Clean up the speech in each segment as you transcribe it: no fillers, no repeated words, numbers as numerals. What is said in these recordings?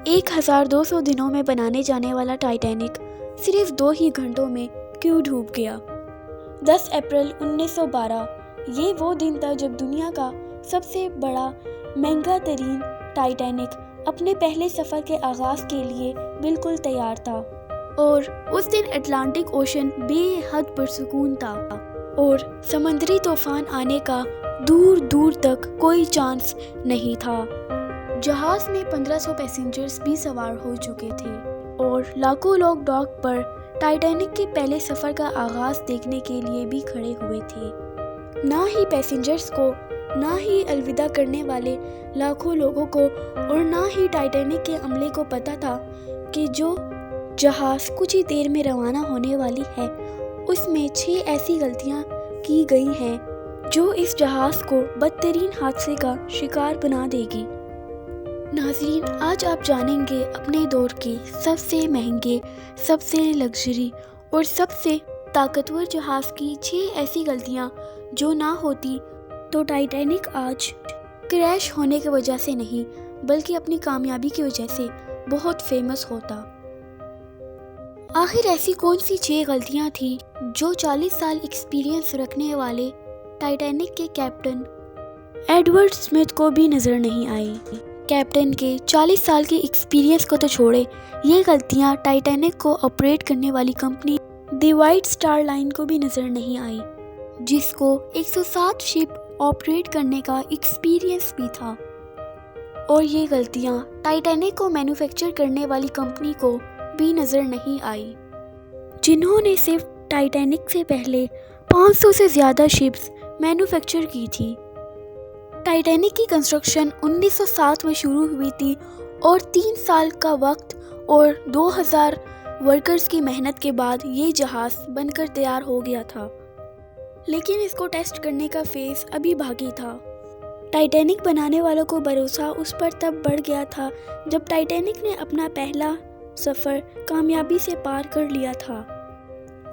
1200 دنوں میں بنانے جانے والا ٹائٹینک صرف 2 ہی گھنٹوں میں کیوں ڈوب گیا؟ 10 اپریل 1912 یہ وہ دن تھا جب دنیا کا سب سے بڑا مہنگا ترین ٹائٹینک اپنے پہلے سفر کے آغاز کے لیے بالکل تیار تھا، اور اس دن اٹلانٹک اوشن بے حد پرسکون تھا اور سمندری طوفان آنے کا دور دور تک کوئی چانس نہیں تھا۔ جہاز میں 1500 پیسنجرز بھی سوار ہو چکے تھے اور لاکھوں لوگ ڈاک پر ٹائٹینک کے پہلے سفر کا آغاز دیکھنے کے لیے بھی کھڑے ہوئے تھے۔ نہ ہی پیسنجرز کو، نہ ہی الوداع کرنے والے لاکھوں لوگوں کو، اور نہ ہی ٹائٹینک کے عملے کو پتہ تھا کہ جو جہاز کچھ ہی دیر میں روانہ ہونے والی ہے اس میں 6 ایسی غلطیاں کی گئی ہیں جو اس جہاز کو بدترین حادثے کا شکار بنا دے گی۔ ناظرین، آج آپ جانیں گے اپنے دور کے سب سے مہنگے، سب سے لگژری اور سب سے طاقتور جہاز کی 6 ایسی غلطیاں جو نہ ہوتی تو ٹائٹینک آج کریش ہونے کی وجہ سے نہیں بلکہ اپنی کامیابی کی وجہ سے بہت فیمس ہوتا۔ آخر ایسی کون سی 6 غلطیاں تھیں جو 40 سال ایکسپیرینس رکھنے والے ٹائٹینک کے کیپٹن ایڈورڈ اسمتھ کو بھی نظر نہیں آئی؟ کیپٹن کے 40 سال کے ایکسپیرینس کو تو چھوڑے، یہ غلطیاں ٹائٹینک کو آپریٹ کرنے والی کمپنی دی وائٹ سٹار لائن کو بھی نظر نہیں آئی، جس کو 107 شپ آپریٹ کرنے کا ایکسپیرینس بھی تھا۔ اور یہ غلطیاں ٹائٹینک کو مینوفیکچر کرنے والی کمپنی کو بھی نظر نہیں آئی، جنہوں نے صرف ٹائٹینک سے پہلے 500 سے زیادہ شپس مینوفیکچر کی تھی۔ ٹائٹینک کی کنسٹرکشن 1907 میں شروع ہوئی تھی اور 3 سال کا وقت اور 2000 ورکرز کی محنت کے بعد یہ جہاز بن کر تیار ہو گیا تھا، لیکن اس کو ٹیسٹ کرنے کا فیز ابھی باقی تھا۔ ٹائٹینک بنانے والوں کو بھروسہ اس پر تب بڑھ گیا تھا جب ٹائٹینک نے اپنا پہلا سفر کامیابی سے پار کر لیا تھا،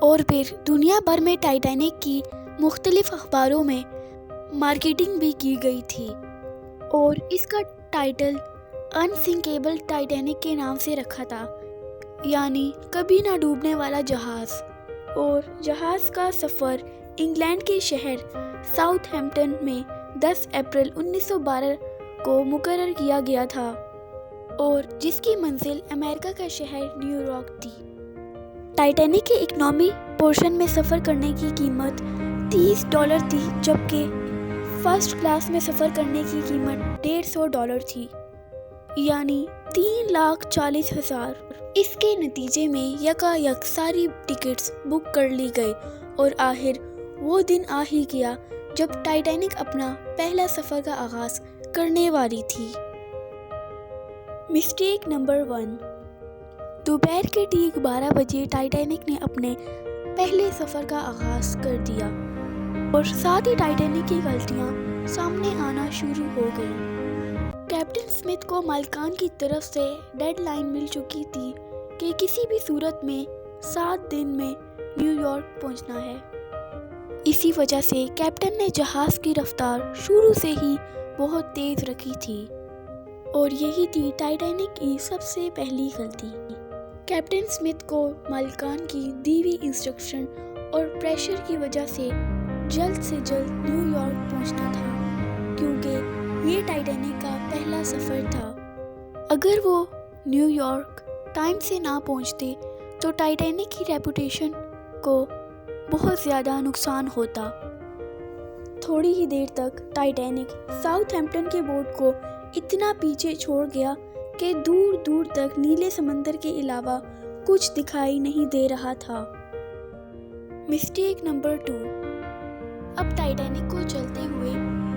اور پھر دنیا بھر میں ٹائٹینک کی مختلف اخباروں میں مارکیٹنگ بھی کی گئی تھی، اور اس کا ٹائٹل انسنکیبل ٹائٹینک کے نام سے رکھا تھا، یعنی کبھی نہ ڈوبنے والا جہاز۔ اور جہاز کا سفر انگلینڈ کے شہر ساؤتھ ہیمپٹن میں 10 اپریل 1912 کو مقرر کیا گیا تھا، اور جس کی منزل امریکہ کا شہر نیو یارک تھی۔ ٹائٹینک کے اکنامی پورشن میں سفر کرنے کی قیمت $30 تھی، جبکہ فرسٹ کلاس میں سفر کرنے کی قیمت $150 تھی، یعنی 3,40,000۔ اس کے نتیجے میں یکایک ساری ٹکٹس بک کر لی گئی، اور آخر وہ دن آ ہی گیا جب ٹائٹینک اپنا پہلا سفر کا آغاز کرنے والی تھی۔ مسٹیک نمبر 1، دوپہر کے ٹھیک 12 بجے ٹائٹینک نے اپنے پہلے سفر کا آغاز کر دیا، اور ساتھ ہی ٹائٹینک کی غلطیاں سامنے آنا شروع ہو گئیں۔ کیپٹن اسمتھ کو مالکان کی طرف سے ڈیڈ لائن مل چکی تھی کہ کسی بھی صورت میں 7 دن میں نیو یارک پہنچنا ہے۔ اسی وجہ سے کیپٹن نے جہاز کی رفتار شروع سے ہی بہت تیز رکھی تھی، اور یہی تھی ٹائٹینک کی سب سے پہلی غلطی۔ کیپٹن اسمتھ کو مالکان کی دی ہوئی انسٹرکشن اور پریشر کی وجہ سے جلد سے جلد نیو یارک پہنچنا تھا، کیونکہ یہ ٹائٹینک کا پہلا سفر تھا۔ اگر وہ نیو یارک ٹائم سے نہ پہنچتے تو ٹائٹینک کی ریپوٹیشن کو بہت زیادہ نقصان ہوتا۔ تھوڑی ہی دیر تک ٹائٹینک ساؤتھ ہیمپٹن کے بورڈ کو اتنا پیچھے چھوڑ گیا کہ دور دور تک نیلے سمندر کے علاوہ کچھ دکھائی نہیں دے رہا تھا۔ مسٹیک نمبر 2، اب ٹائٹینک کو چلتے ہوئے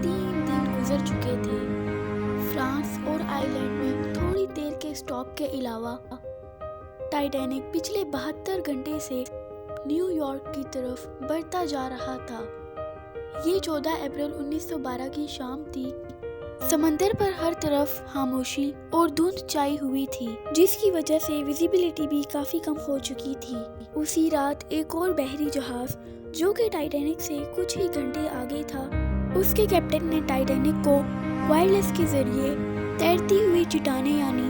3 دن گزر چکے تھے۔ فرانس اور آئرلینڈ میں تھوڑی دیر کے اسٹاپ کے علاوہ ٹائٹینک پچھلے 72 گھنٹے سے نیو یارک کی طرف بڑھتا جا رہا تھا۔ یہ 14 اپریل 1912 کی شام تھی۔ سمندر پر ہر طرف خاموشی اور دھند چھائی ہوئی تھی، جس کی وجہ سے ویزیبلٹی بھی کافی کم ہو چکی تھی۔ اسی رات ایک اور بحری جہاز جو کہ ٹائٹینک سے کچھ ہی گھنٹے آگے تھا، اس کے کیپٹن نے ٹائٹینک کو وائرلیس کے ذریعے تیرتی ہوئی چٹانیں یعنی